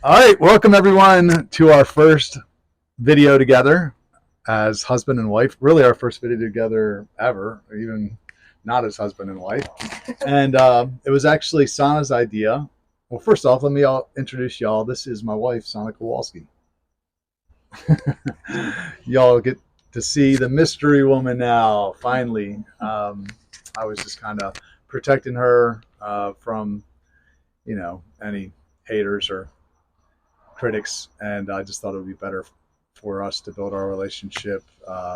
All right, welcome everyone to our first video together as husband and wife. Really, our first video together ever, or even not as husband and wife. And it was actually Sana's idea. Well, first off, let me introduce y'all. This is my wife, Sana Kowalski. Y'all get to see the mystery woman now, finally. I was just kind of protecting her from, any haters or critics, and I just thought it would be better for us to build our relationship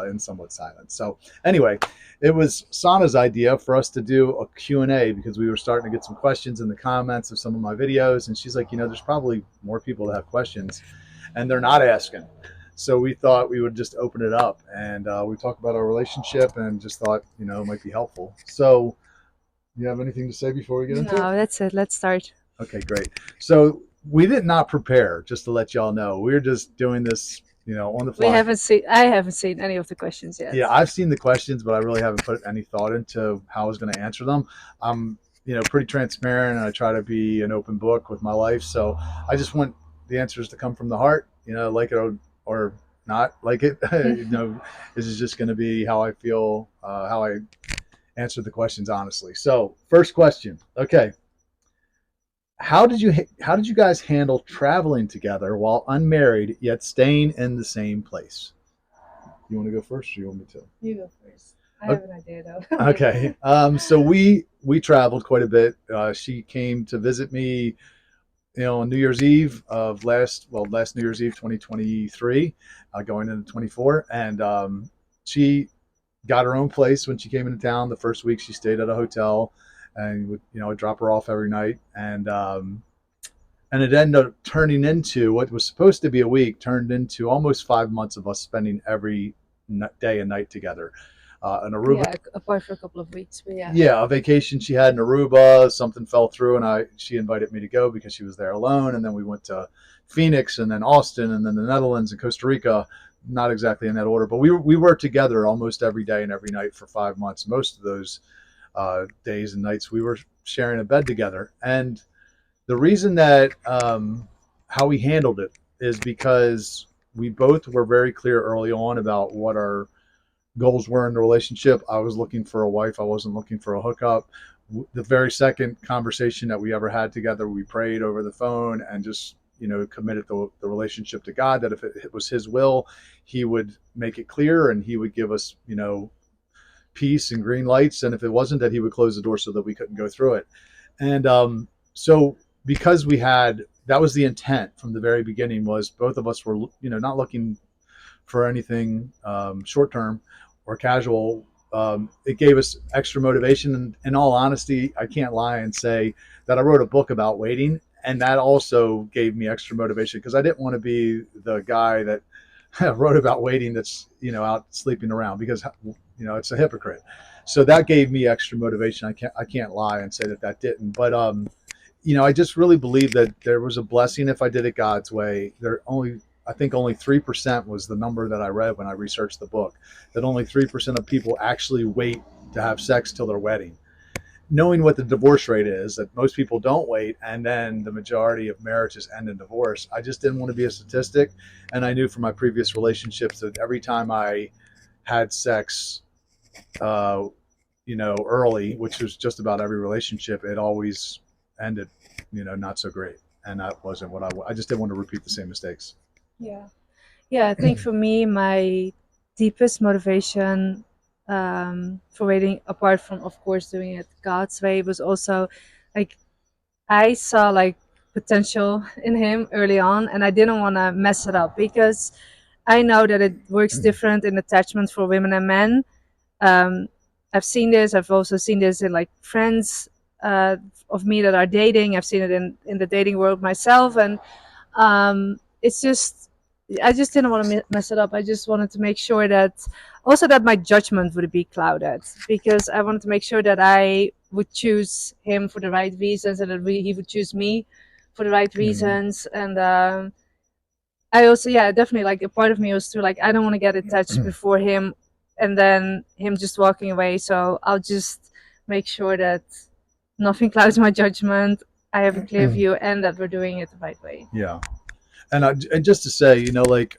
in somewhat silence. So anyway, it was Sana's idea for us to do a Q&A because we were starting to get some questions in the comments of some of my videos, and she's like, there's probably more people that have questions and they're not asking. So we thought we would just open it up, and we talked about our relationship and just thought, it might be helpful. So you have anything to say before we get into it? No, that's it. Let's start. Okay, great. So we did not prepare, just to let y'all know. We're just doing this, on the fly. I haven't seen any of the questions yet. Yeah, I've seen the questions, but I really haven't put any thought into how I was going to answer them. I'm, pretty transparent, and I try to be an open book with my life. So I just want the answers to come from the heart, like it or not like it. This is just going to be how I feel, how I answer the questions honestly. So first question. Okay. How did you guys handle traveling together while unmarried yet staying in the same place? You want to go first, or you want me to? You go first. I have an idea though. Okay. So we traveled quite a bit. She came to visit me, on New Year's Eve of last New Year's Eve 2023, going into 24, and she got her own place when she came into town. The first week she stayed at a hotel, and would I'd drop her off every night, and it ended up turning into what was supposed to be a week turned into almost 5 months of us spending every day and night together. In Aruba. Yeah, apart for a couple of weeks, but yeah. Yeah, a vacation she had in Aruba. Something fell through, and she invited me to go because she was there alone. And then we went to Phoenix, and then Austin, and then the Netherlands and Costa Rica. Not exactly in that order, but we were together almost every day and every night for 5 months. Most of those days and nights we were sharing a bed together. And the reason that how we handled it is because we both were very clear early on about what our goals were in the relationship. I was looking for a wife. I wasn't looking for a hookup. The very second conversation that we ever had together, we prayed over the phone and just, committed the relationship to God, that if it was his will, he would make it clear and he would give us, peace and green lights. And if it wasn't, that he would close the door so that we couldn't go through it. And so because that was the intent from the very beginning, was both of us were, not looking for anything short term or casual. It gave us extra motivation. And in all honesty, I can't lie and say that I wrote a book about waiting, and that also gave me extra motivation because I didn't want to be the guy that wrote about waiting that's out sleeping around, because it's a hypocrite. So that gave me extra motivation. I can't lie and say that didn't. But I just really believe that there was a blessing if I did it God's way. I think only 3% was the number that I read when I researched the book, that only 3% of people actually wait to have sex till their wedding. Knowing what the divorce rate is, that most people don't wait, and then the majority of marriages end in divorce, I just didn't want to be a statistic. And I knew from my previous relationships that every time I had sex, early, which was just about every relationship, it always ended, not so great. And that wasn't what I just didn't want to repeat the same mistakes. Yeah, I think for me, my deepest motivation for waiting, apart from of course doing it God's way, was also like I saw like potential in him early on, and I didn't want to mess it up because I know that it works different in attachment for women and men. um, I've seen this. I've also seen this in like friends of me that are dating. I've seen it in the dating world myself, and it's just I just didn't want to mess it up. I just wanted to make sure that also that my judgment would be clouded, because I wanted to make sure that I would choose him for the right reasons, and that he would choose me for the right reasons. And I also, yeah, definitely, like a part of me was too, like, I don't want to get attached before him and then him just walking away. So I'll just make sure that nothing clouds my judgment. I have a clear view, and that we're doing it the right way. Yeah. And just to say, like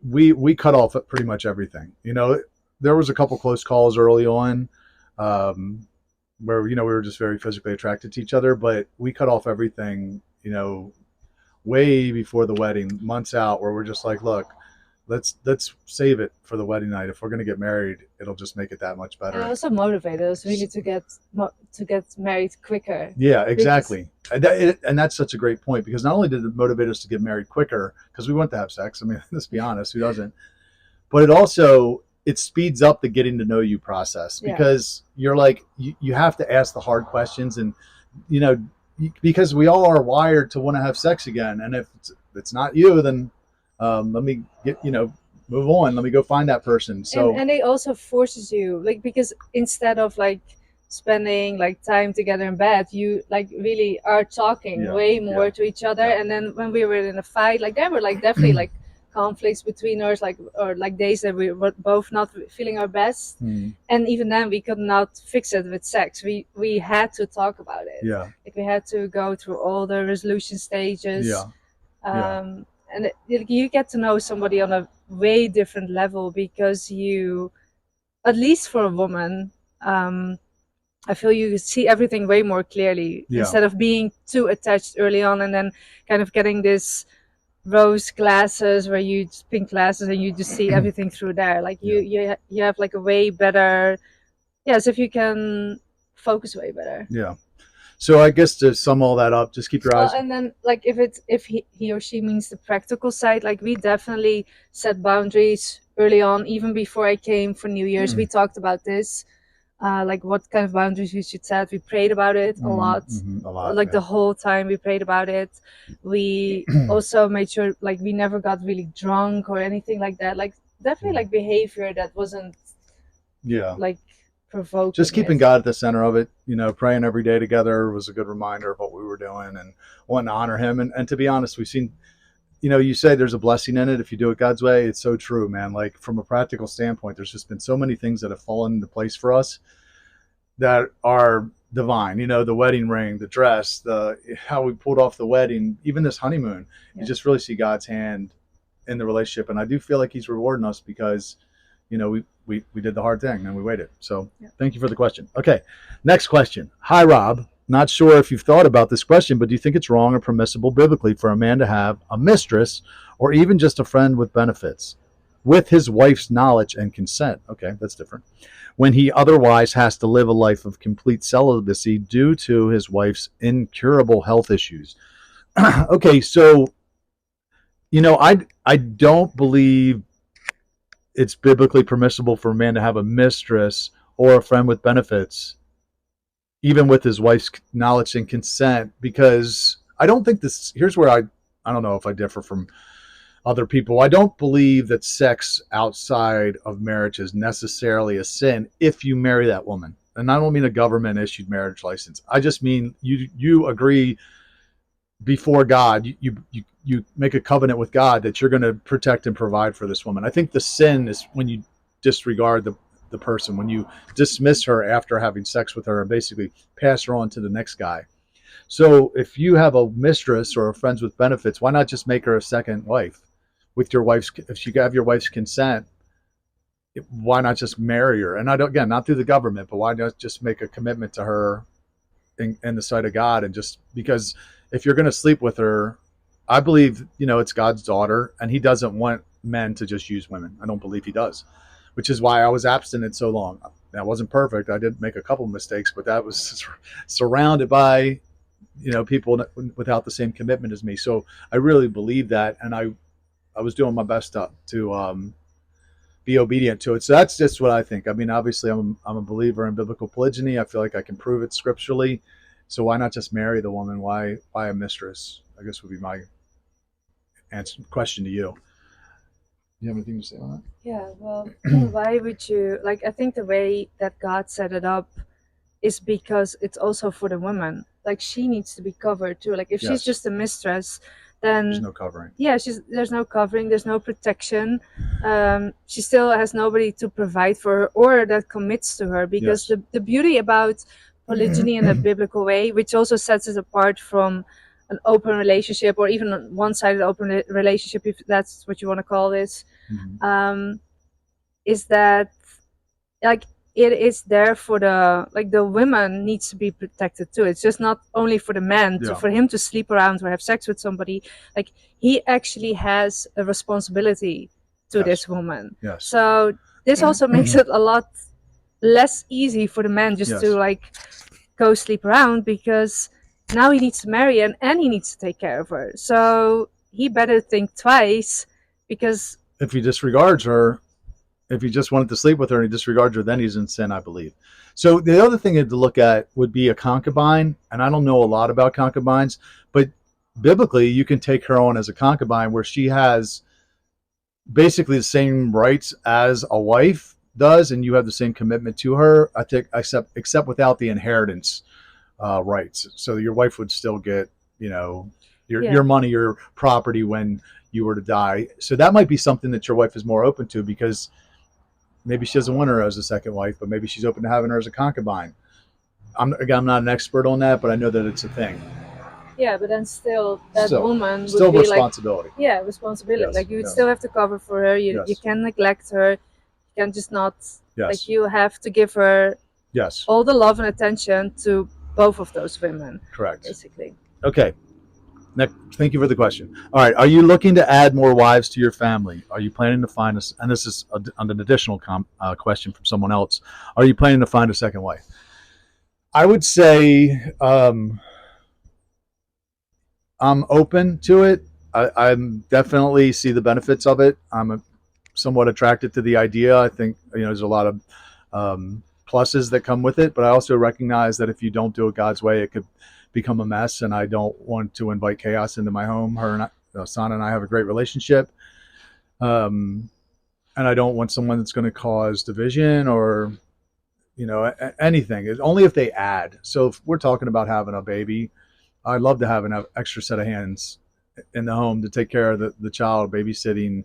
we cut off at pretty much everything. There was a couple close calls early on, where we were just very physically attracted to each other, but we cut off everything. Way before the wedding, months out, where we're just like, look, let's save it for the wedding night. If we're going to get married, it'll just make it that much And it better. also motivated us really to get married quicker. Yeah, exactly. And that's such a great point, because not only did it motivate us to get married quicker, because we want to have sex. I mean, let's be honest, who doesn't? But it speeds up the getting to know you process, because you're like, you have to ask the hard questions, and because we all are wired to want to have sex again. And if it's not you, then let me move on. Let me go find that person. So and it also forces you, like, because instead of like spending like time together in bed, you like really are talking way more to each other. And then when we were in a fight, like there were like definitely like conflicts between us, like, or like days that we were both not feeling our best, and even then we could not fix it with sex. We had to talk about it. Like we had to go through all the resolution stages. And you get to know somebody on a way different level, because you, at least for a woman, I feel you see everything way more clearly, instead of being too attached early on and then kind of getting this rose glasses where you pink glasses and you just see everything through there. Like you have like a way better, as if you can focus way better. So I guess to sum all that up, just keep your eyes. And then like if he or she means the practical side, like we definitely set boundaries early on, even before I came for New Year's. We talked about this, like what kind of boundaries we should set. We prayed about it a lot, like the whole time we prayed about it. We also made sure like we never got really drunk or anything like that. Like definitely like behavior that wasn't like provoking. Just keeping God at the center of it, praying every day together was a good reminder of what we were doing and wanting to honor him. And to be honest, we've seen, you say there's a blessing in it if you do it God's way. It's so true, man. Like from a practical standpoint, there's just been so many things that have fallen into place for us that are divine. The wedding ring, the dress, how we pulled off the wedding, even this honeymoon. You just really see God's hand in the relationship. And I do feel like he's rewarding us because, we did the hard thing and we waited. So thank you for the question. Okay. Next question. Hi, Rob. Not sure if you've thought about this question, but do you think it's wrong or permissible biblically for a man to have a mistress or even just a friend with benefits with his wife's knowledge and consent? Okay, that's different. When he otherwise has to live a life of complete celibacy due to his wife's incurable health issues. Okay, so, I don't believe it's biblically permissible for a man to have a mistress or a friend with benefits, even with his wife's knowledge and consent, because I don't think this, here's where I don't know if I differ from other people. I don't believe that sex outside of marriage is necessarily a sin if you marry that woman. And I don't mean a government issued marriage license. I just mean you agree before God, you make a covenant with God that you're going to protect and provide for this woman. I think the sin is when you disregard the person, when you dismiss her after having sex with her and basically pass her on to the next guy. So if you have a mistress or a friends with benefits, why not just make her a second wife with your wife's, if you have your wife's consent, why not just marry her? And again, not through the government, but why not just make a commitment to her in the sight of God? And just because if you're going to sleep with her, I believe, it's God's daughter and he doesn't want men to just use women. I don't believe he does, which is why I was abstinent so long. That wasn't perfect. I did make a couple of mistakes, but that was surrounded by, people without the same commitment as me. So I really believe that. And I was doing my best to be obedient to it. So that's just what I think. I mean, obviously I'm a believer in biblical polygyny. I feel like I can prove it scripturally. So why not just marry the woman? Why a mistress? I guess would be my question to you. Do you have anything to say on that? Yeah, well, why would you, like, I think the way that God set it up is because it's also for the woman. Like, she needs to be covered too. Like, if she's just a mistress, then there's no covering. Yeah, there's no covering, there's no protection. She still has nobody to provide for her or that commits to her, because the beauty about polygyny in a biblical way, which also sets it apart from an open relationship, or even a one-sided open relationship, if that's what you want to call this, is that like it is there for the women needs to be protected too. It's just not only for the man for him to sleep around or have sex with somebody. Like he actually has a responsibility to this woman. So this also makes it a lot less easy for the man just to like go sleep around, because now he needs to marry and he needs to take care of her. So he better think twice, because if he disregards her, if he just wanted to sleep with her and he disregards her, then he's in sin, I believe. So the other thing to look at would be a concubine. And I don't know a lot about concubines, but biblically you can take her on as a concubine where she has basically the same rights as a wife does, and you have the same commitment to her, I think, except without the inheritance rights. So your wife would still get, your money, your property when you were to die. So that might be something that your wife is more open to, because maybe she doesn't want her as a second wife, but maybe she's open to having her as a concubine. I'm not an expert on that, but I know that it's a thing. Yeah, but then still, that woman would still be responsibility. Like, responsibility. Yes, like you would still have to cover for her. You can't neglect her. You can just not. Like you have to give her all the love and attention to both of those women. Correct. Basically. Okay. Next, thank you for the question. All right. Are you looking to add more wives to your family? Are you planning to find us? And this is an additional question from someone else. Are you planning to find a second wife? I would say I'm open to it. I definitely see the benefits of it. I'm somewhat attracted to the idea. I think there's a lot of pluses that come with it, but I also recognize that if you don't do it God's way, it could become a mess, and I don't want to invite chaos into my home. Sana and I have a great relationship, and I don't want someone that's going to cause division or anything. It's only if they add. So if we're talking about having a baby, I'd love to have an extra set of hands in the home to take care of the child, babysitting,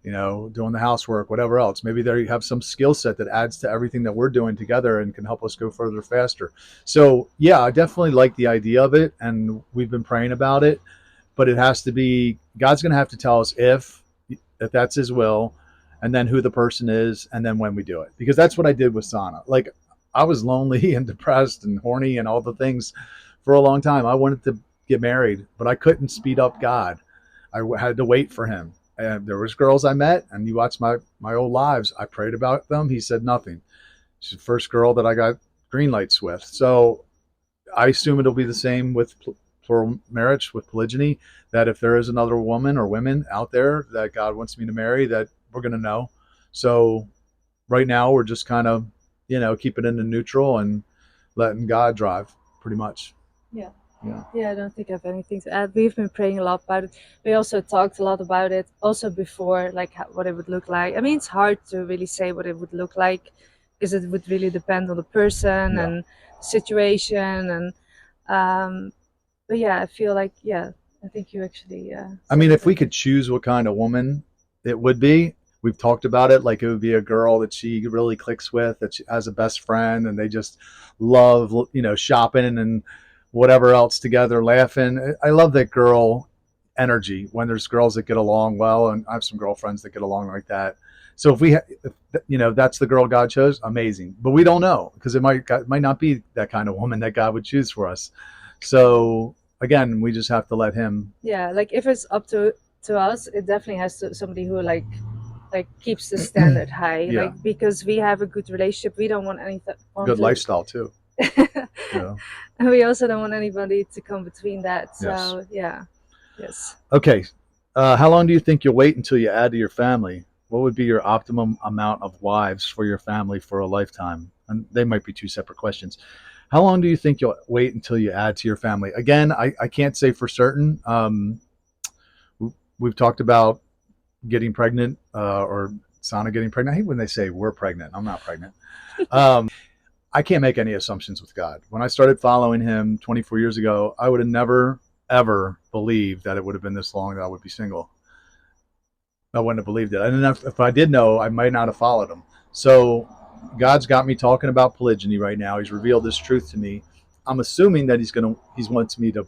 doing the housework, whatever else. Maybe they have some skill set that adds to everything that we're doing together and can help us go further faster. So yeah, I definitely like the idea of it, and we've been praying about it, but it has to be, God's going to have to tell us if that's his will, and then who the person is, and then when we do it. Because that's what I did with Sana. Like, I was lonely and depressed and horny and all the things for a long time. I wanted to get married, but I couldn't speed up God. I had to wait for him. And there was girls I met, and you watch my old lives. I prayed about them. He said nothing. She's the first girl that I got green lights with. So I assume it'll be the same with plural marriage, with polygyny, that if there is another woman or women out there that God wants me to marry, that we're going to know. So right now we're just kind of, keeping it in the neutral and letting God drive pretty much. Yeah. I don't think I have anything to add. We've been praying a lot about it. We also talked a lot about it also before, like what it would look like. I mean, it's hard to really say what it would look like, because it would really depend on the person and the situation. And but yeah, I feel like, I think you actually. I mean, if we could choose what kind of woman it would be, we've talked about it. Like, it would be a girl that she really clicks with, that she has a best friend, and they just love, shopping and whatever else together, laughing. I love that girl energy when there's girls that get along well, and I have some girlfriends that get along like that. So if that's the girl God chose, amazing. But we don't know, because it might not be that kind of woman that God would choose for us. So again, we just have to let him. Yeah, like if it's up to us, it definitely has to somebody who like keeps the standard high. Like, because we have a good relationship, we don't want anything. Good lifestyle too. And we also don't want anybody to come between that. So yes. Okay. How long do you think you'll wait until you add to your family? What would be your optimum amount of wives for your family for a lifetime? And they might be two separate questions. How long do you think you'll wait until you add to your family? Again, I can't say for certain. We've talked about getting pregnant, or Sana getting pregnant. I hate when they say we're pregnant. I'm not pregnant. I can't make any assumptions with God. When I started following him 24 years ago, I would have never, ever believed that it would have been this long that I would be single. I wouldn't have believed it. And if I did know, I might not have followed him. So God's got me talking about polygyny right now. He's revealed this truth to me. I'm assuming that he wants me to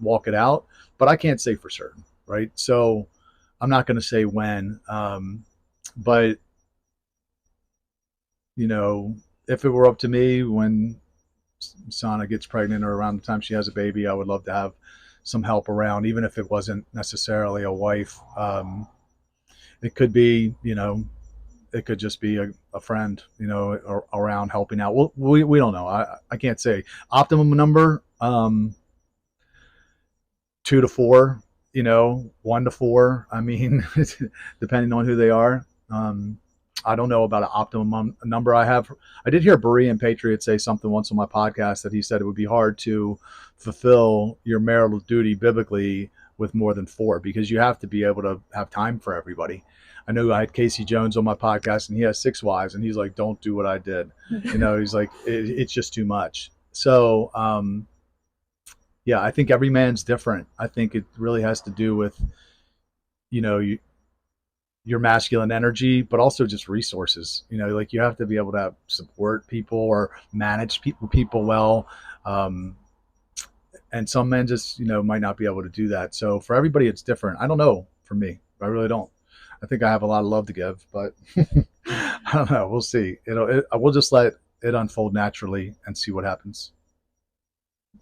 walk it out, but I can't say for certain, right? So I'm not going to say when, but you know, if it were up to me, when Sana gets pregnant or around the time she has a baby, I would love to have some help around, even if it wasn't necessarily a wife. It could be, it could just be a friend, around helping out. Well, we don't know. I can't say optimum number, 2 to 4, 1 to 4. I mean, depending on who they are. I don't know about an optimum number. I did hear Berean Patriot say something once on my podcast that he said it would be hard to fulfill your marital duty biblically with more than 4, because you have to be able to have time for everybody. I know I had Casey Jones on my podcast and he has 6 wives and he's like, don't do what I did. He's like, it's just too much. So, yeah, I think every man's different. I think it really has to do with, your masculine energy, but also just resources. Like you have to be able to support people or manage people well. And some men just, might not be able to do that. So for everybody, it's different. I don't know. For me, I really don't. I think I have a lot of love to give, but I don't know. We'll see. We'll just let it unfold naturally and see what happens.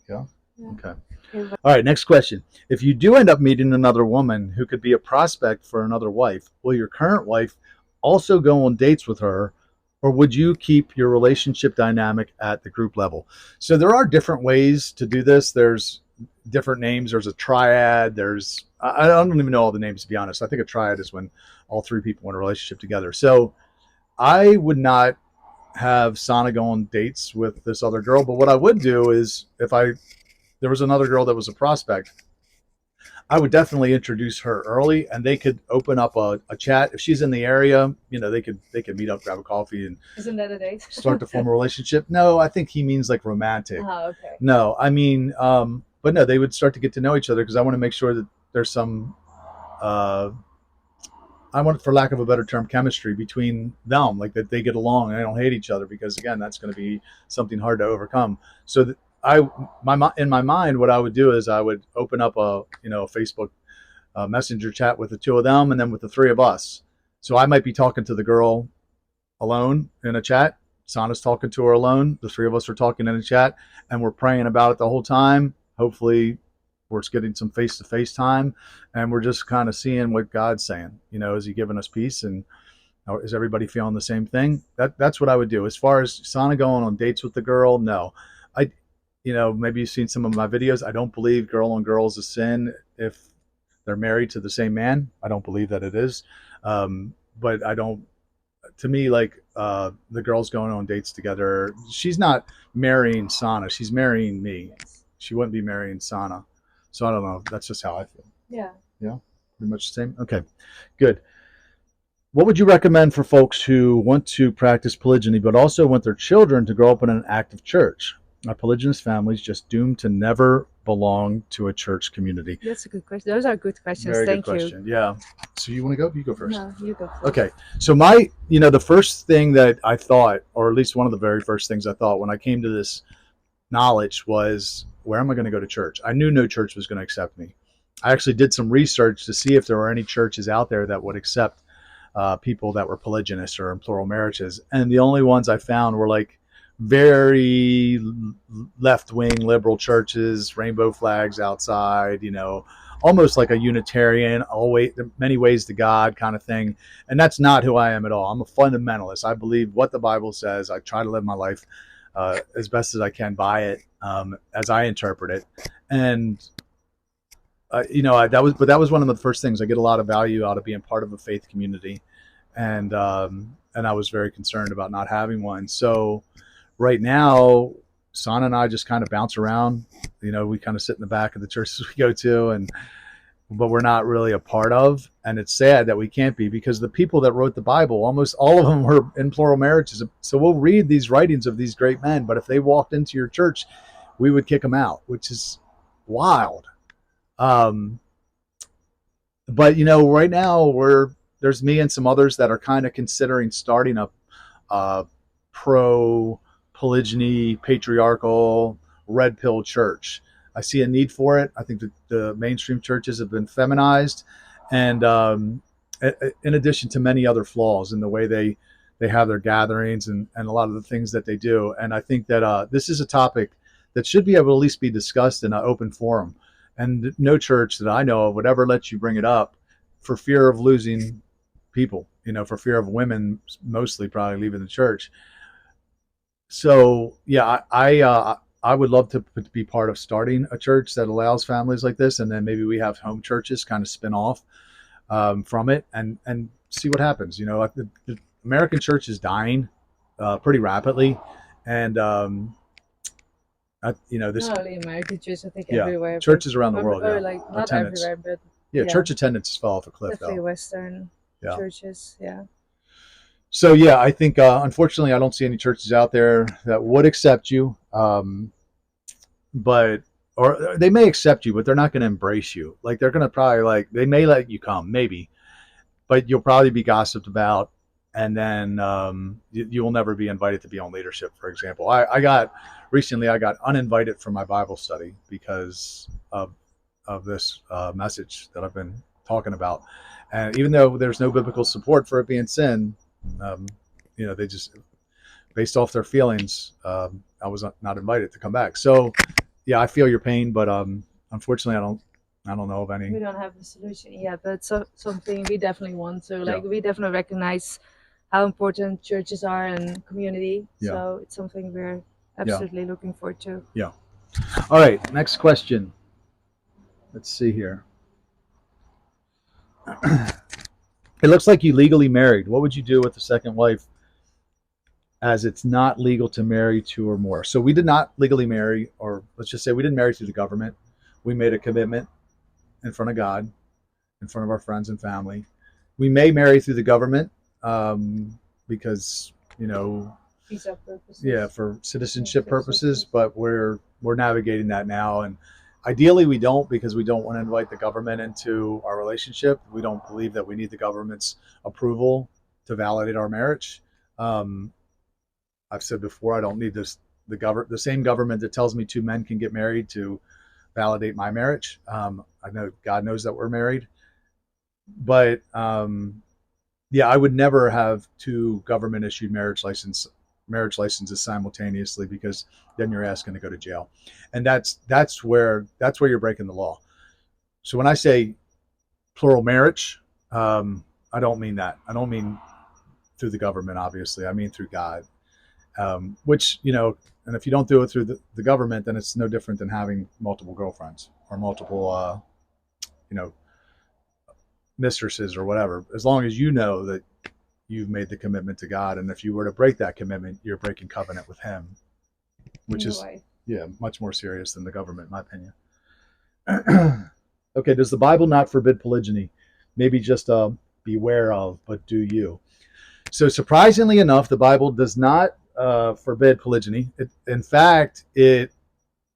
Yeah. Okay. All right, next question. If you do end up meeting another woman who could be a prospect for another wife, will your current wife also go on dates with her, or would you keep your relationship dynamic at the group level? So there are different ways to do this. There's different names. There's a triad. I don't even know all the names, to be honest. I think a triad is when all 3 people in a relationship together. So I would not have Sana go on dates with this other girl, but what I would do is if there was another girl that was a prospect, I would definitely introduce her early, and they could open up a chat. If she's in the area, they could meet up, grab a coffee, and Isn't that a date? start to form a relationship. No, I think he means like romantic. Oh, okay. No, I mean, but no, they would start to get to know each other, because I want to make sure that there's some, I want, for lack of a better term, chemistry between them, like that they get along and they don't hate each other, because again, that's going to be something hard to overcome. So in my mind, what I would do is I would open up a Facebook messenger chat with the 2 of them, and then with the 3 of us. So I might be talking to the girl alone in a chat. Sana's talking to her alone. The 3 of us are talking in a chat, and we're praying about it the whole time. Hopefully, we're getting some face-to-face time, and we're just kind of seeing what God's saying. Is He giving us peace, and is everybody feeling the same thing? That's what I would do. As far as Sana going on dates with the girl, no. Maybe you've seen some of my videos. I don't believe girl on girl is a sin if they're married to the same man. I don't believe that it is. But I don't, to me, like the girls going on dates together, she's not marrying Sana. She's marrying me. She wouldn't be marrying Sana. So I don't know. That's just how I feel. Yeah. Yeah. Pretty much the same. Okay, good. What would you recommend for folks who want to practice polygyny, but also want their children to grow up in an active church? Are polygynous families just doomed to never belong to a church community? That's a good question. Those are good questions. Very Thank good question. Yeah. So you want to go? You go first. No, you go first. Okay. So the first thing that I thought, or at least one of the very first things I thought when I came to this knowledge was, where am I going to go to church? I knew no church was going to accept me. I actually did some research to see if there were any churches out there that would accept people that were polygynous or in plural marriages. And the only ones I found were like very left-wing liberal churches, rainbow flags outside, almost like a Unitarian, many ways to God kind of thing. And that's not who I am at all. I'm a fundamentalist. I believe what the Bible says. I try to live my life as best as I can by it, as I interpret it. And that was one of the first things. I get a lot of value out of being part of a faith community, and I was very concerned about not having one. So right now, Sana and I just kind of bounce around. We kind of sit in the back of the churches we go to, but we're not really a part of. And it's sad that we can't be, because the people that wrote the Bible, almost all of them were in plural marriages. So we'll read these writings of these great men, but if they walked into your church, we would kick them out, which is wild. But right now there's me and some others that are kind of considering starting a pro polygyny, patriarchal, red pill church. I see a need for it. I think that the mainstream churches have been feminized, and in addition to many other flaws in the way they have their gatherings and a lot of the things that they do. And I think that this is a topic that should be able to at least be discussed in an open forum. And no church that I know of would ever let you bring it up for fear of losing people, for fear of women mostly probably leaving the church. So yeah, I would love to be part of starting a church that allows families like this, and then maybe we have home churches kind of spin off from it and see what happens. The American church is dying pretty rapidly, and this Not only American church, I think yeah everywhere. churches around the world, Or yeah, like not attendance, everywhere, but yeah, church attendance fell off a cliff definitely though. Western Yeah. churches. Yeah. So yeah, I think unfortunately I don't see any churches out there that would accept you, but or they may accept you, but they're not going to embrace you. Like they're going to probably they may let you come, maybe, but you'll probably be gossiped about, and then you will never be invited to be on leadership. For example, I got uninvited from my Bible study because of this message that I've been talking about, and even though there's no biblical support for it being sin, they just based off their feelings, I was not invited to come back. So yeah, I feel your pain, but unfortunately I don't know of any. We don't have the solution yet, but something we definitely want to. We definitely recognize how important churches are and community. Yeah. So it's something we're absolutely looking forward to. Yeah. All right, next question. Let's see here. It looks like you legally married. What would you do with the second wife, as it's not legal to marry two or more? So we did not legally marry, or let's just say we didn't marry through the government. We made a commitment in front of God, in front of our friends and family. We may marry through the government because, visa purposes. Yeah, for citizenship purposes, but we're navigating that now. And ideally we don't, because we don't want to invite the government into our relationship. We don't believe that we need the government's approval to validate our marriage. I've said before, I don't need the same government that tells me two men can get married to validate my marriage. I know God knows that we're married, but yeah, I would never have two government issued marriage licenses simultaneously, because then you're asking to go to jail, and that's where you're breaking the law. So when I say plural marriage, I don't mean that. I don't mean through the government, obviously. I mean through God, which, and if you don't do it through the government, then it's no different than having multiple girlfriends or multiple, mistresses or whatever, as long as you know that you've made the commitment to God. And if you were to break that commitment, you're breaking covenant with him, which is much more serious than the government, in my opinion. Okay, does the Bible not forbid polygyny? Maybe just beware of, but do you? So surprisingly enough, the Bible does not forbid polygyny. In fact, it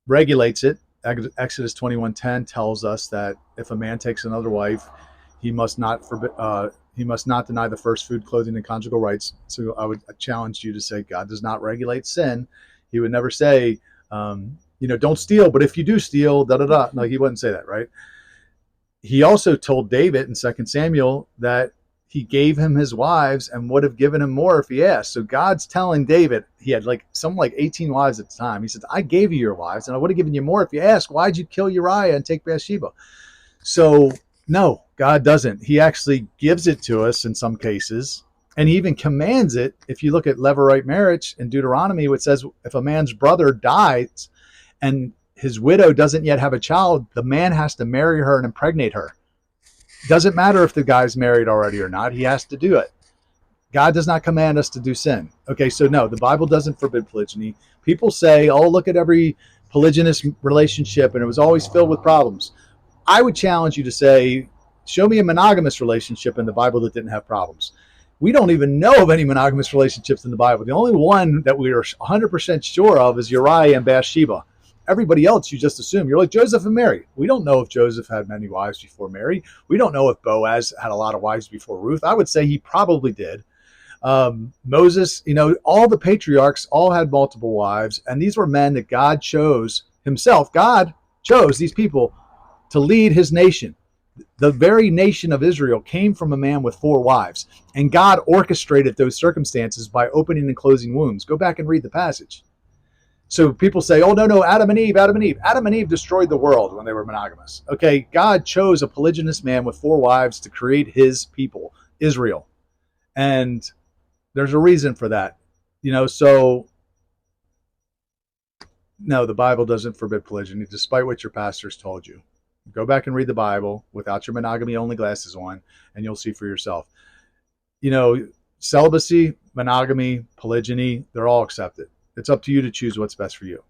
regulates it. Exodus 21:10 tells us that if a man takes another wife, he must not deny the first food, clothing, and conjugal rights. So I would challenge you to say God does not regulate sin. He would never say, don't steal, but if you do steal, da-da-da. No, he wouldn't say that, right? He also told David in 2 Samuel that he gave him his wives and would have given him more if he asked. So God's telling David, he had like 18 wives at the time. He said, I gave you your wives and I would have given you more if you asked. Why'd you kill Uriah and take Bathsheba? So no, God doesn't. He actually gives it to us in some cases, and he even commands it. If you look at levirate marriage in Deuteronomy, it says if a man's brother dies and his widow doesn't yet have a child, the man has to marry her and impregnate her. Doesn't matter if the guy's married already or not. He has to do it. God does not command us to do sin. Okay, so no, the Bible doesn't forbid polygyny. People say, oh, look at every polygynous relationship, and it was always filled with problems. I would challenge you to say, show me a monogamous relationship in the Bible that didn't have problems. We don't even know of any monogamous relationships in the Bible. The only one that we are 100% sure of is Uriah and Bathsheba. Everybody else, you just assume. You're like Joseph and Mary. We don't know if Joseph had many wives before Mary. We don't know if Boaz had a lot of wives before Ruth. I would say he probably did. Moses, all the patriarchs all had multiple wives, and these were men that God chose himself. God chose these people to lead his nation. The very nation of Israel came from a man with 4 wives, and God orchestrated those circumstances by opening and closing wombs. Go back and read the passage. So people say, oh, no, Adam and Eve. Adam and Eve destroyed the world when they were monogamous. Okay, God chose a polygynous man with 4 wives to create his people, Israel. And there's a reason for that. So no, the Bible doesn't forbid polygyny, despite what your pastors told you. Go back and read the Bible without your monogamy-only glasses on, and you'll see for yourself. Celibacy, monogamy, polygyny, they're all accepted. It's up to you to choose what's best for you.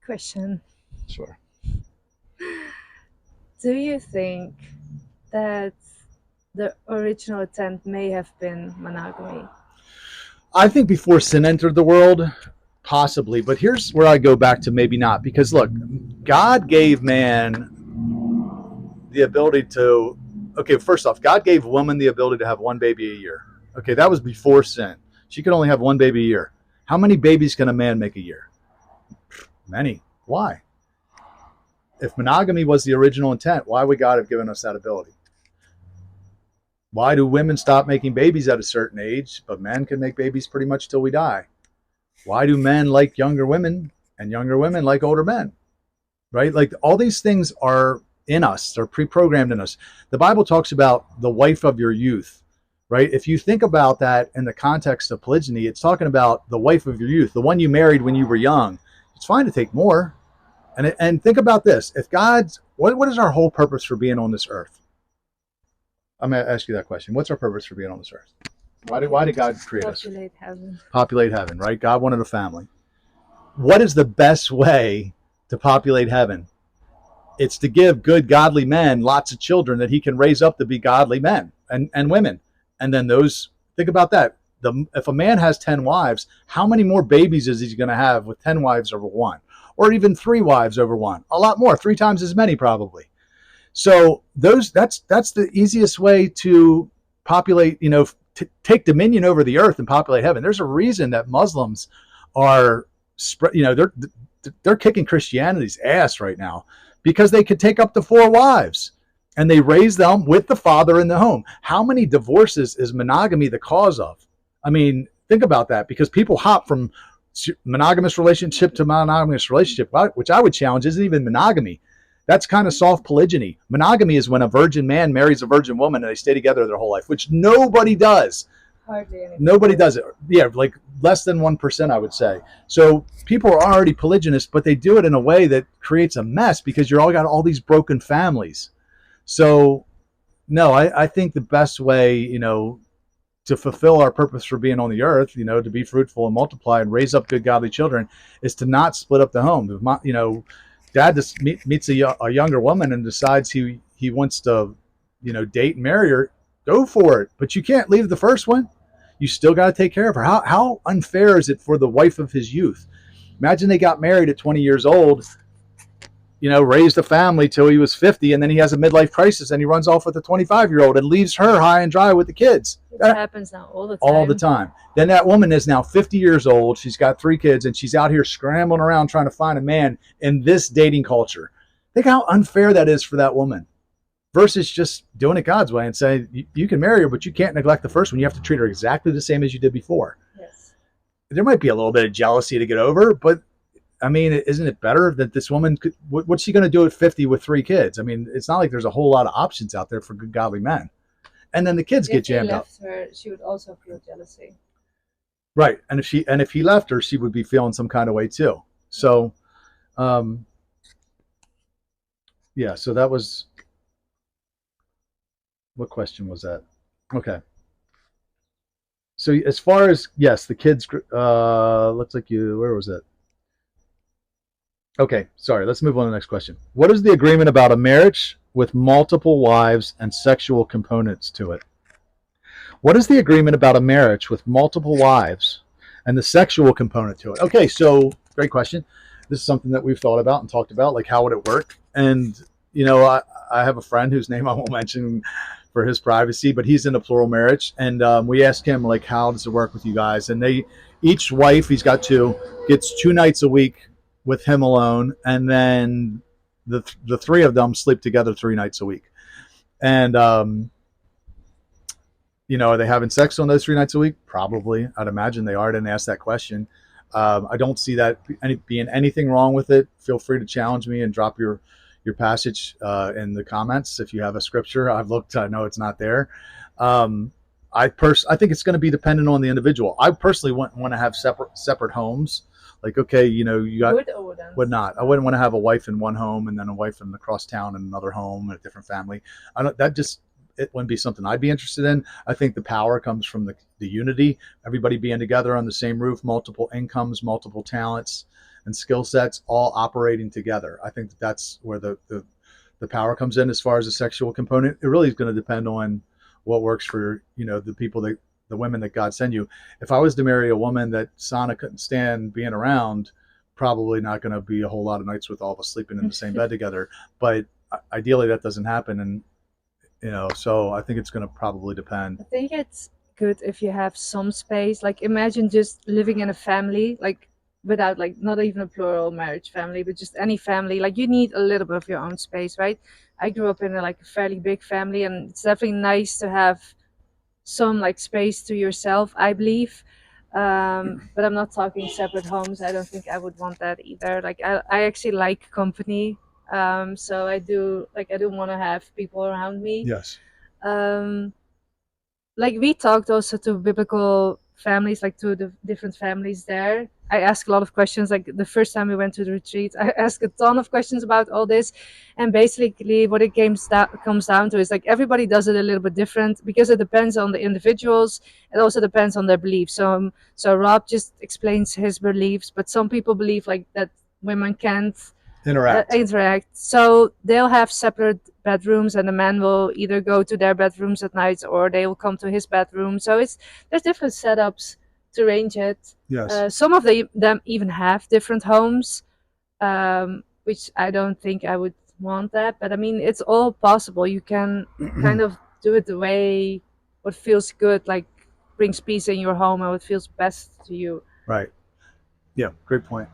Question. Sure. Do you think that the original intent may have been monogamy? I think before sin entered the world, possibly. But here's where I go back to maybe not. Because look, God gave man the ability to... Okay, first off, God gave woman the ability to have 1 baby a year. Okay, that was before sin. She could only have 1 baby a year. How many babies can a man make a year? Many. Why? If monogamy was the original intent, why would God have given us that ability? Why do women stop making babies at a certain age, but men can make babies pretty much till we die? Why do men like younger women and younger women like older men? Right? Like all these things are in us. They're pre-programmed in us. The Bible talks about the wife of your youth. Right? If you think about that in the context of polygyny, it's talking about the wife of your youth, the one you married when you were young. It's fine to take more. And think about this. If God's, what is our whole purpose for being on this earth? I'm going to ask you that question. What's our purpose for being on this earth? Why did God create us? Populate heaven. Populate heaven, right? God wanted a family. What is the best way to populate heaven? It's to give good, godly men lots of children that he can raise up to be godly men and women. And then think about that. If a man has 10 wives, how many more babies is he going to have with 10 wives over 1? Or even 3 wives over 1? A lot more, 3 times as many probably. So that's the easiest way to populate, take dominion over the earth and populate heaven. There's a reason that Muslims are they're kicking Christianity's ass right now because they could take up to 4 wives. And they raise them with the father in the home. How many divorces is monogamy the cause of? I mean, think about that, because people hop from monogamous relationship to monogamous relationship, which I would challenge isn't even monogamy. That's kind of soft polygyny. Monogamy is when a virgin man marries a virgin woman and they stay together their whole life, which nobody does. Hardly anyone. Nobody does it. Yeah, like less than 1%, I would say. So people are already polygynous, but they do it in a way that creates a mess because you're all got all these broken families. So, no, I think the best way, to fulfill our purpose for being on the earth, to be fruitful and multiply and raise up good, godly children, is to not split up the home. If dad just meets a younger woman and decides he wants to, date and marry her, go for it. But you can't leave the first one. You still got to take care of her. How unfair is it for the wife of his youth? Imagine they got married at 20 years old, raised a family till he was 50, and then he has a midlife crisis and he runs off with a 25-year-old and leaves her high and dry with the kids. It happens now all the time. All the time. Then that woman is now 50 years old. She's got 3 kids and she's out here scrambling around trying to find a man in this dating culture. Think how unfair that is for that woman versus just doing it God's way and saying, you can marry her, but you can't neglect the first one. You have to treat her exactly the same as you did before. Yes. There might be a little bit of jealousy to get over, but I mean, isn't it better that this woman could, what's she going to do at 50 with 3 kids? I mean, it's not like there's a whole lot of options out there for good, godly men. And then the kids get jammed up. If he left her, she would also feel jealousy. Right. And if he left her, she would be feeling some kind of way too. So, yeah, so that was, what question was that? Okay. So as far as, yes, the kids, looks like where was it? Okay, sorry, let's move on to the next question. What is the agreement about a marriage with multiple wives and sexual components to it? What is the agreement about a marriage with multiple wives and the sexual component to it? Okay, so great question. This is something that we've thought about and talked about, like how would it work? And, I have a friend whose name I won't mention for his privacy, but he's in a plural marriage. And we asked him, like, how does it work with you guys? And each wife, he's got 2, gets 2 nights a week with him alone, and then the three of them sleep together 3 nights a week. And are they having sex on those 3 nights a week? Probably. I'd imagine they are. I didn't ask that question. I don't see that being anything wrong with it. Feel free to challenge me and drop your passage in the comments if you have a scripture. I've looked. I know it's not there. I think it's going to be dependent on the individual. I personally want to have separate homes. Like, okay, you got would not. I wouldn't want to have a wife in one home and then a wife in the cross town in another home and a different family. I don't. That just it wouldn't be something I'd be interested in. I think the power comes from the unity, everybody being together on the same roof, multiple incomes, multiple talents and skill sets, all operating together. I think that's where the power comes in. As far as the sexual component, it really is going to depend on what works for the people the women that God send you. If I was to marry a woman that Sana couldn't stand being around, probably not going to be a whole lot of nights with all of us sleeping in the same bed together. But ideally, that doesn't happen, and so I think it's going to probably depend. I think it's good if you have some space. Like imagine just living in a family, like without like not even a plural marriage family, but just any family. Like you need a little bit of your own space, right? I grew up in a fairly big family, and it's definitely nice to have some like space to yourself, I believe. But I'm not talking separate homes. I don't think I would want that either. Like I actually like company. So I do want to have people around me. Yes. Um, like we talked also to biblical families, like to the different families there. I asked a lot of questions. Like the first time we went to the retreat, I asked a ton of questions about all this, and basically what it comes down to is like everybody does it a little bit different because it depends on the individuals. It also depends on their beliefs. So Rob just explains his beliefs, but some people believe like that women can't interact. So they'll have separate bedrooms, and the man will either go to their bedrooms at night or they will come to his bedroom. So there's different setups to arrange it. Yes. Some of them even have different homes, which I don't think I would want that. But I mean, it's all possible. You can kind of do it the way what feels good, like brings peace in your home and what feels best to you. Right. Yeah. Great point.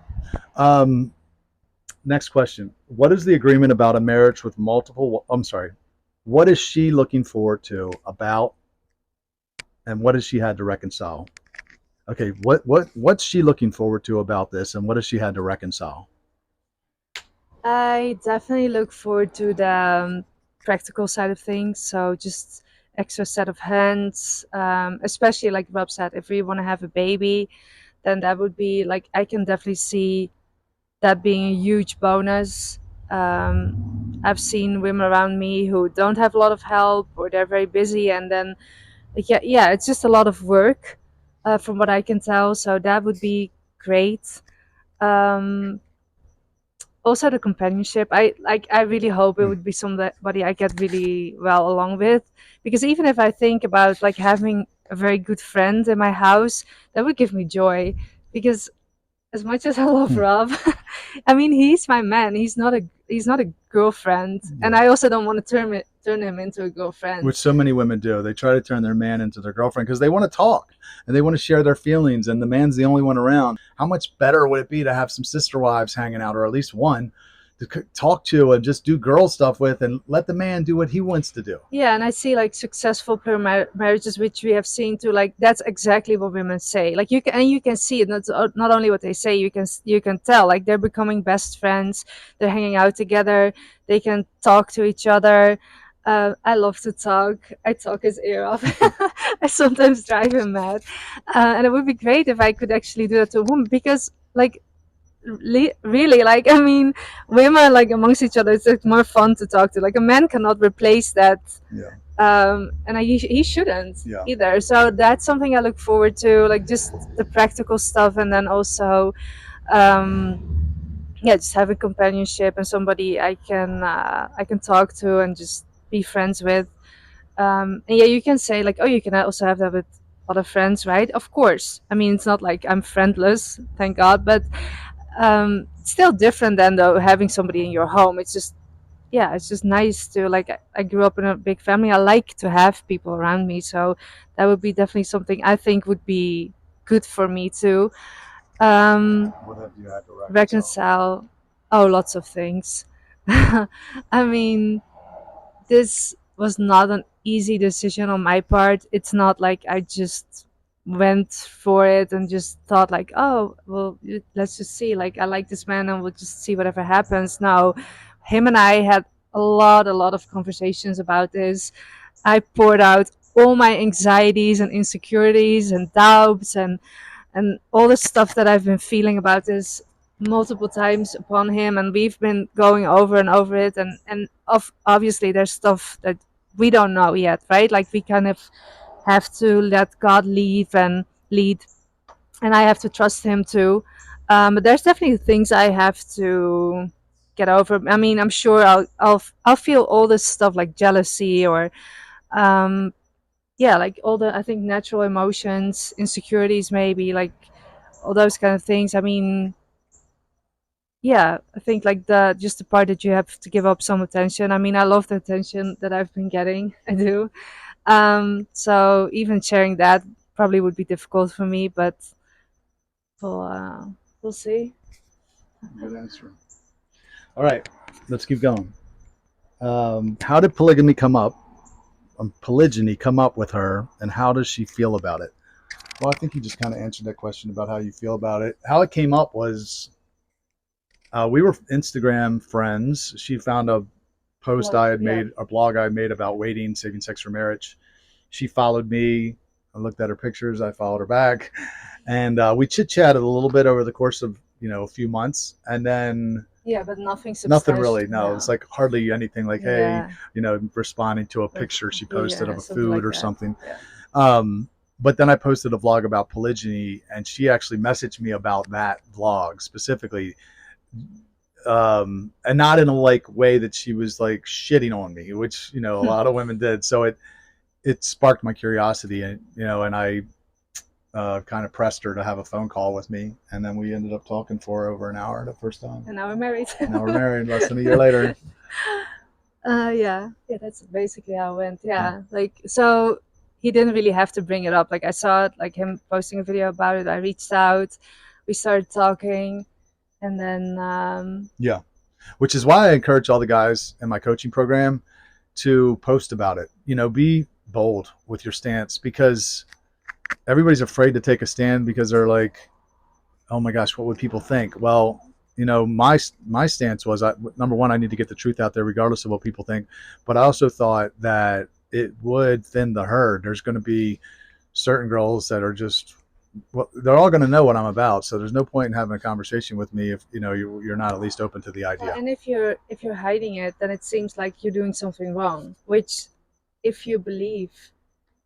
Next question. What is the agreement about a marriage with multiple? I'm sorry. What is she looking forward to about, and what has she had to reconcile? Okay, what's she looking forward to about this, and what has she had to reconcile? I definitely look forward to the practical side of things. So just extra set of hands, especially like Rob said, if we want to have a baby, then that would be like I can definitely see that being a huge bonus. I've seen women around me who don't have a lot of help or they're very busy, and then yeah, it's just a lot of work, from what I can tell. So that would be great. Um, Also the companionship. I really hope it would be somebody I get really well along with, because even if I think about like having a very good friend in my house, that would give me joy. Because as much as I love Rob, I mean he's my man. He's not a girlfriend, and I also don't want to turn him into a girlfriend. Which so many women do. They try to turn their man into their girlfriend because they want to talk and they want to share their feelings, and the man's the only one around. How much better would it be to have some sister wives hanging out, or at least one to talk to and just do girl stuff with, and let the man do what he wants to do? Yeah, and I see like successful marriages, which we have seen too. Like that's exactly what women say. Like you can see it. Not only what they say, you can tell. Like they're becoming best friends. They're hanging out together. They can talk to each other. I love to talk. I talk his ear off. I sometimes drive him mad, and it would be great if I could actually do that to a woman, because like really, like I mean women like amongst each other, it's like more fun to talk to. Like a man cannot replace that. Yeah. And he shouldn't either. So that's something I look forward to, like just the practical stuff, and then also just having companionship and somebody I can talk to and just be friends with. And yeah, you can say like, oh, you can also have that with other friends, right? Of course. I mean, it's not like I'm friendless, thank God, but it's still different than though having somebody in your home. It's just nice to like. I grew up in a big family. I like to have people around me, so that would be definitely something I think would be good for me too. What have you had to reconcile? Reconcile. Oh, lots of things. I mean, this was not an easy decision on my part. It's not like I just went for it and just thought like, oh, well, let's just see. Like, I like this man and we'll just see whatever happens. No, him and I had a lot of conversations about this. I poured out all my anxieties and insecurities and doubts and all the stuff that I've been feeling about this multiple times upon him, and we've been going over and over it, and obviously there's stuff that we don't know yet, right? Like we kind of have to let God lead, and I have to trust Him too. But there's definitely things I have to get over. I mean, I'm sure I'll feel all this stuff like jealousy or um, yeah, like all the I think natural emotions, insecurities, maybe like all those kind of things. I mean, yeah, I think like the just the part that you have to give up some attention. I mean, I love the attention that I've been getting. I do. So even sharing that probably would be difficult for me, but we'll we'll see. Good answer. All right, let's keep going. How did polygamy come up? Polygyny come up with her, and how does she feel about it? Well, I think you just kind of answered that question about how you feel about it. How it came up was we were Instagram friends. She found a post Well, I had yeah. made, a blog I had made about waiting, saving sex for marriage. She followed me. I looked at her pictures. I followed her back, and we chit chatted a little bit over the course of a few months, and then Yeah, but nothing nothing substantial. really. No, it's No. like hardly anything. Like, hey, Yeah. responding to a Or, picture she posted yeah, of a something food like or that. something. Yeah. But then I posted a vlog about polygyny, and she actually messaged me about that vlog specifically, and not in a like way that she was like shitting on me, which a lot of women did. So it sparked my curiosity, and and I kind of pressed her to have a phone call with me, and then we ended up talking for over an hour the first time. And now we're married. Now we're married less than a year later. Yeah, yeah, that's basically how it went. Yeah, like so he didn't really have to bring it up. Like I saw it, like him posting a video about it. I reached out, we started talking, and then Yeah, which is why I encourage all the guys in my coaching program to post about it. Be bold with your stance, because everybody's afraid to take a stand because they're like, oh my gosh, what would people think? Well, my stance was, number one, I need to get the truth out there regardless of what people think. But I also thought that it would thin the herd. There's going to be certain girls that are just, well, they're all going to know what I'm about. So there's no point in having a conversation with me if you're not at least open to the well, idea. and if you're hiding it, then it seems like you're doing something wrong. Which, if you believe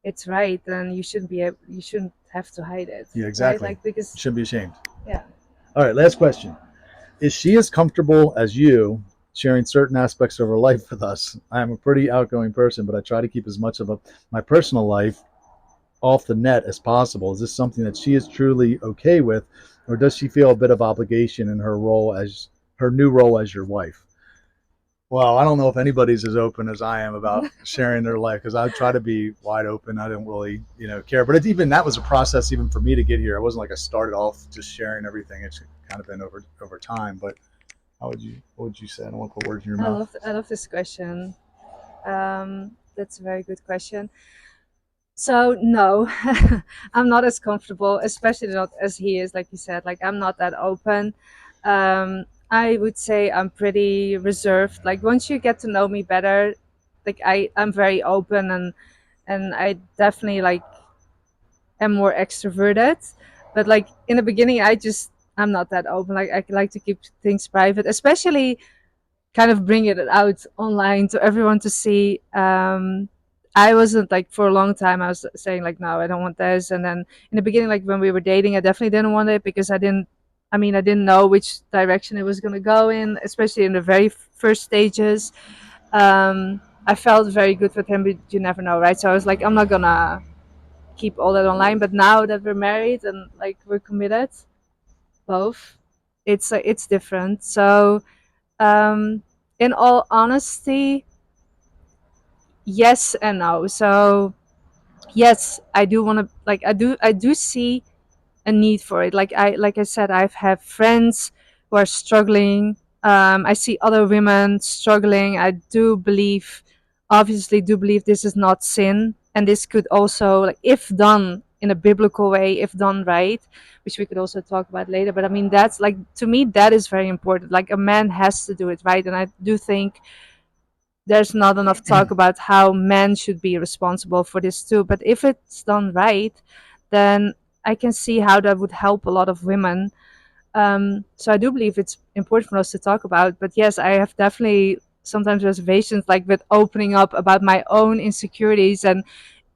it's right, then you shouldn't have to hide it. Yeah, Right? exactly. Like because Shouldn't be ashamed. yeah. All right, last question. Is she as comfortable as you sharing certain aspects of her life with us? I am a pretty outgoing person, but I try to keep as much of my personal life off the net as possible. Is this something that she is truly okay with, or does she feel a bit of obligation in her new role as your wife? Well, I don't know if anybody's as open as I am about sharing their life, because I try to be wide open. I didn't really, care. But even that was a process even for me to get here. It wasn't like I started off just sharing everything. It's kind of been over time. But what would you say? I don't want to put words in your mouth. I love this question. That's a very good question. So no, I'm not as comfortable, especially not as he is, like you said. Like I'm not that open. I would say I'm pretty reserved. Like once you get to know me better, like I'm very open and I definitely like am more extroverted. But like in the beginning, I'm not that open. Like I like to keep things private, especially kind of bring it out online to everyone to see. I wasn't like for a long time. I was saying like, no, I don't want this. And then in the beginning, like when we were dating, I definitely didn't want it because I didn't. I mean, I didn't know which direction it was going to go in, especially in the very first stages. I felt very good with him, but you never know, right? So I was like, I'm not gonna keep all that online. But now that we're married and like we're committed, both, it's different. So um, in all honesty, yes and no. So yes, I do want to like I do see a need for it. Like I said, I've had friends who are struggling. I see other women struggling. I do believe, obviously, do believe this is not sin, and this could also, like, if done in a biblical way, if done right, which we could also talk about later. But I mean, that's like, to me, that is very important. Like, a man has to do it right, and I do think there's not enough talk about how men should be responsible for this too. But if it's done right, then I can see how that would help a lot of women. So I do believe it's important for us to talk about. But yes, I have definitely sometimes reservations, like with opening up about my own insecurities. And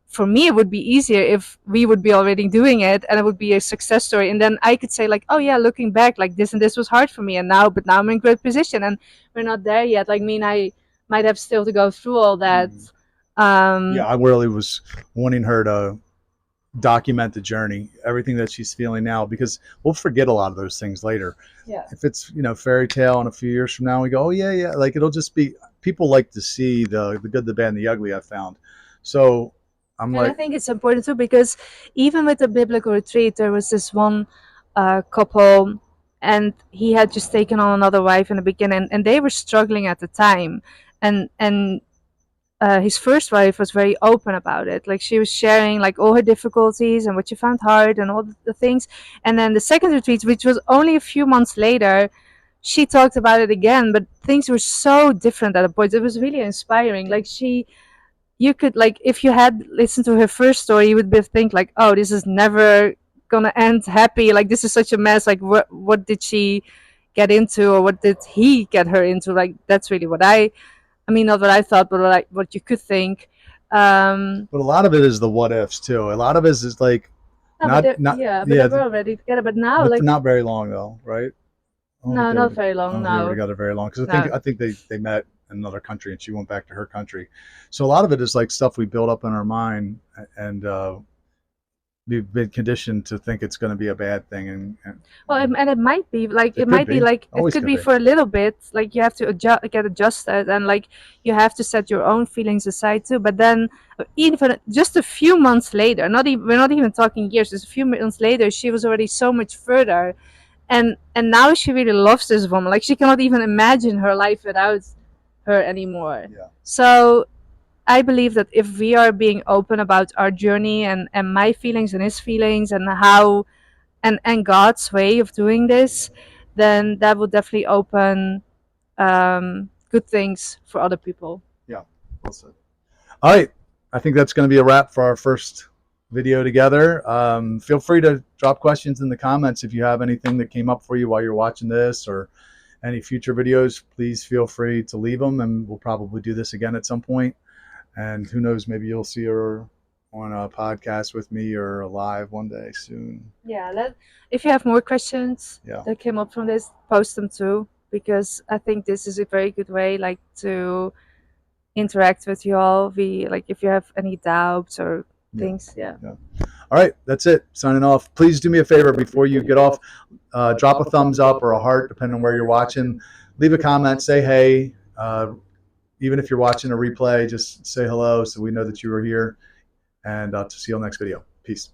for me, it would be easier if we would be already doing it and it would be a success story. And then I could say, like, oh yeah, looking back, like this and this was hard for me. And now, but now I'm in great position, and we're not there yet. Like, I mean, I might have still to go through all that. Yeah, I really was wanting her to document the journey, everything that she's feeling now, because we'll forget a lot of those things later. Yeah. If it's, fairy tale and a few years from now we go, oh yeah, yeah, like it'll just be, people like to see the good, the bad, and the ugly, I've found. So I'm And I like, think it's important too, because even with the biblical retreat, there was this one couple, and he had just taken on another wife in the beginning, and they were struggling at the time. And his first wife was very open about it. Like, she was sharing like all her difficulties and what she found hard and all the things. And then the second retreat, which was only a few months later, she talked about it again, but things were so different at a point. It was really inspiring. Like, you could, like, if you had listened to her first story, you would be think like, oh, this is never gonna end happy. Like, this is such a mess. Like, what did she get into, or what did he get her into? Like, that's really what I mean, not what I thought, but like what you could think. but a lot of it is the what ifs too. A lot of it is like, No, not yeah, but yeah, they were already together. But now, but like, not very long though, right? I don't think no, they not were, very I long. don't think they were No, together very long, because no. I think they met in another country and she went back to her country. So a lot of it is like stuff we build up in our mind, and we've been conditioned to think it's going to be a bad thing, and Well, and it might be like, it it could might be be, like, it always could could be be. for a little bit. Like, you have to get adjusted, and like you have to set your own feelings aside too. But then, even just a few months later, not even, we're not even talking years. Just a few months later, she was already so much further, and now she really loves this woman. Like, she cannot even imagine her life without her anymore. Yeah. So I believe that if we are being open about our journey, and my feelings and his feelings, and how, and God's way of doing this, then that will definitely open good things for other people. Yeah. Well said. All right. I think that's going to be a wrap for our first video together. Feel free to drop questions in the comments if you have anything that came up for you while you're watching this, or any future videos. Please feel free to leave them, and we'll probably do this again at some point. And who knows, maybe you'll see her on a podcast with me or live one day soon. Yeah, if you have more questions that came up from this, post them too, because I think this is a very good way, like, to interact with you all. We, like, if you have any doubts or things. Yeah. All right, that's it. Signing off. Please do me a favor before you get off. Drop a thumbs up or a heart, depending on where you're watching. Leave a comment. Say hey. Even if you're watching a replay, just say hello so we know that you were here. And to see you on the next video. Peace.